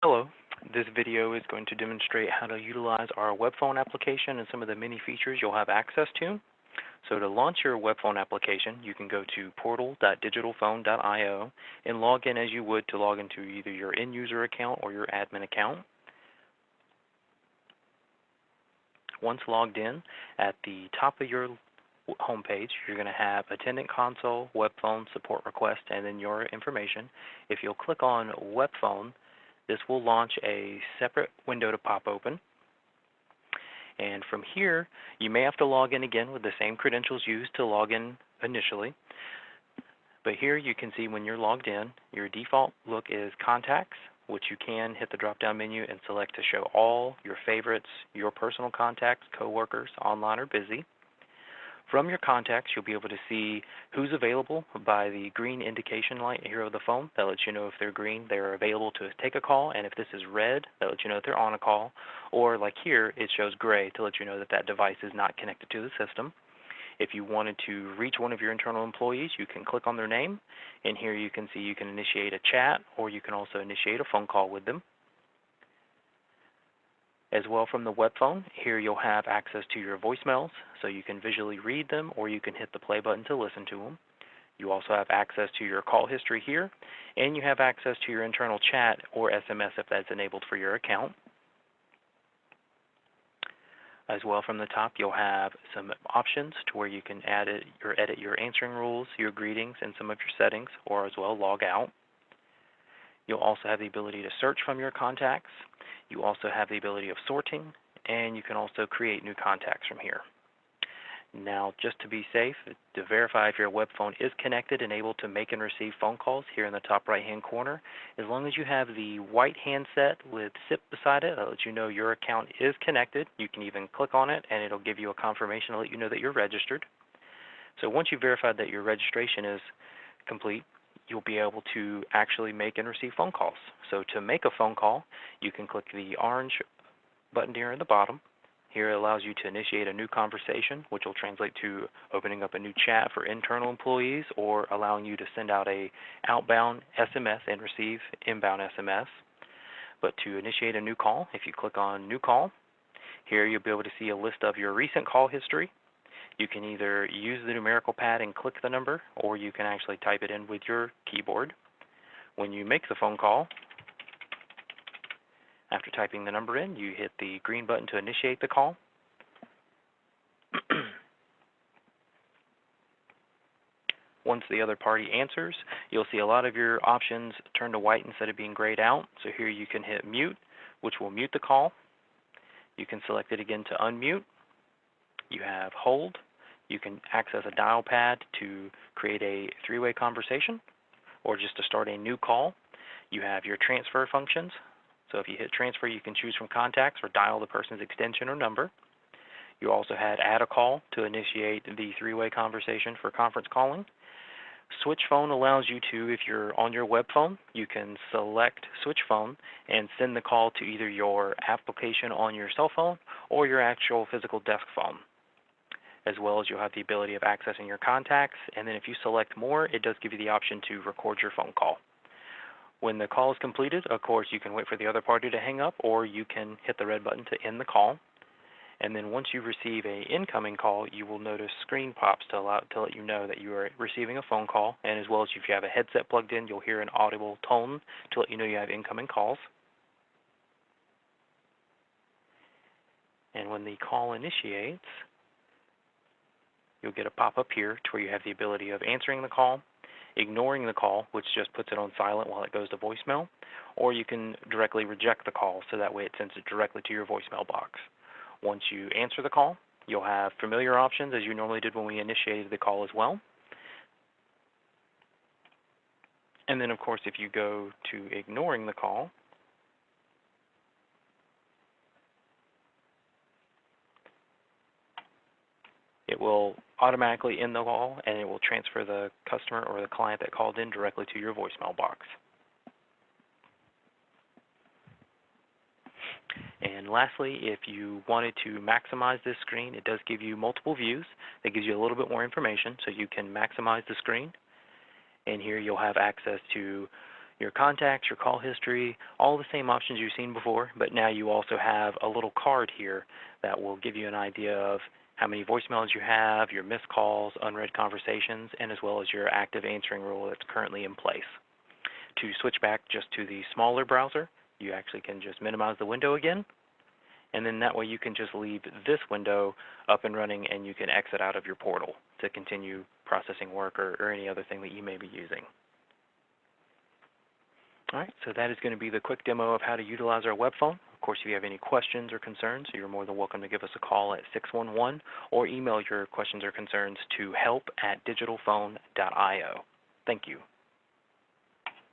Hello, this video is going to demonstrate how to utilize our Webphone application and some of the many features you'll have access to. So to launch your Webphone application, you can go to portal.digitalphone.io and log in as you would to log into either your end user account or your admin account. Once logged in, at the top of your homepage, you're going to have Attendant Console, Webphone, Support Request, and then your information. If you'll click on Webphone, this will launch a separate window to pop open. And from here, you may have to log in again with the same credentials used to log in initially. But here you can see when you're logged in, your default look is Contacts, which you can hit the drop-down menu and select to show all your favorites, your personal contacts, coworkers, online or busy. From your contacts, you'll be able to see who's available by the green indication light here of the phone. That lets you know if they're green, they're available to take a call, and if this is red, that lets you know that they're on a call. Or like here, it shows gray to let you know that that device is not connected to the system. If you wanted to reach one of your internal employees, you can click on their name, and here you can see you can initiate a chat, or you can also initiate a phone call with them. As well, from the web phone, here you'll have access to your voicemails, so you can visually read them or you can hit the play button to listen to them. You also have access to your call history here, and you have access to your internal chat or SMS if that's enabled for your account. As well, from the top, you'll have some options to where you can edit your answering rules, your greetings, and some of your settings, or as well log out. You'll also have the ability to search from your contacts. You also have the ability of sorting, and you can also create new contacts from here. Now, just to be safe, to verify if your web phone is connected and able to make and receive phone calls, here in the top right-hand corner, as long as you have the white handset with SIP beside it, that lets you know your account is connected. You can even click on it, and it'll give you a confirmation to let you know that you're registered. So once you've verified that your registration is complete, you'll be able to actually make and receive phone calls. So to make a phone call, you can click the orange button here at the bottom. Here it allows you to initiate a new conversation, which will translate to opening up a new chat for internal employees or allowing you to send out a outbound SMS and receive inbound SMS. But to initiate a new call, if you click on New Call, here you'll be able to see a list of your recent call history. You can either use the numerical pad and click the number, or you can actually type it in with your keyboard. When you make the phone call, after typing the number in, you hit the green button to initiate the call. Once the other party answers, you'll see a lot of your options turn to white instead of being grayed out. So here you can hit mute, which will mute the call. You can select it again to unmute. You have hold. You can access a dial pad to create a three-way conversation or just to start a new call. You have your transfer functions. So if you hit transfer, you can choose from contacts or dial the person's extension or number. You also had add a call to initiate the three-way conversation for conference calling. Switch phone allows you to, if you're on your web phone, you can select switch phone and send the call to either your application on your cell phone or your actual physical desk phone. As well as you'll have the ability of accessing your contacts, and then if you select more, it does give you the option to record your phone call. When the call is completed, of course, you can wait for the other party to hang up, or you can hit the red button to end the call. And then once you receive an incoming call, you will notice screen pops to let you know that you are receiving a phone call, and as well as if you have a headset plugged in, you'll hear an audible tone to let you know you have incoming calls. And when the call initiates, you'll get a pop-up here to where you have the ability of answering the call, ignoring the call, which just puts it on silent while it goes to voicemail, or you can directly reject the call, so that way it sends it directly to your voicemail box. Once you answer the call, you'll have familiar options as you normally did when we initiated the call as well. And then, of course, if you go to ignoring the call, it will automatically end the call, and it will transfer the customer or the client that called in directly to your voicemail box. And lastly, if you wanted to maximize this screen, it does give you multiple views. That gives you a little bit more information, so you can maximize the screen. And here you'll have access to your contacts, your call history, all the same options you've seen before, but now you also have a little card here that will give you an idea of how many voicemails you have, your missed calls, unread conversations, and as well as your active answering rule that's currently in place. To switch back just to the smaller browser, you actually can just minimize the window again, and then that way you can just leave this window up and running and you can exit out of your portal to continue processing work or any other thing that you may be using. All right, so that is going to be the quick demo of how to utilize our web phone. Of course, if you have any questions or concerns, you're more than welcome to give us a call at 611 or email your questions or concerns to help@digitalphone.io. Thank you.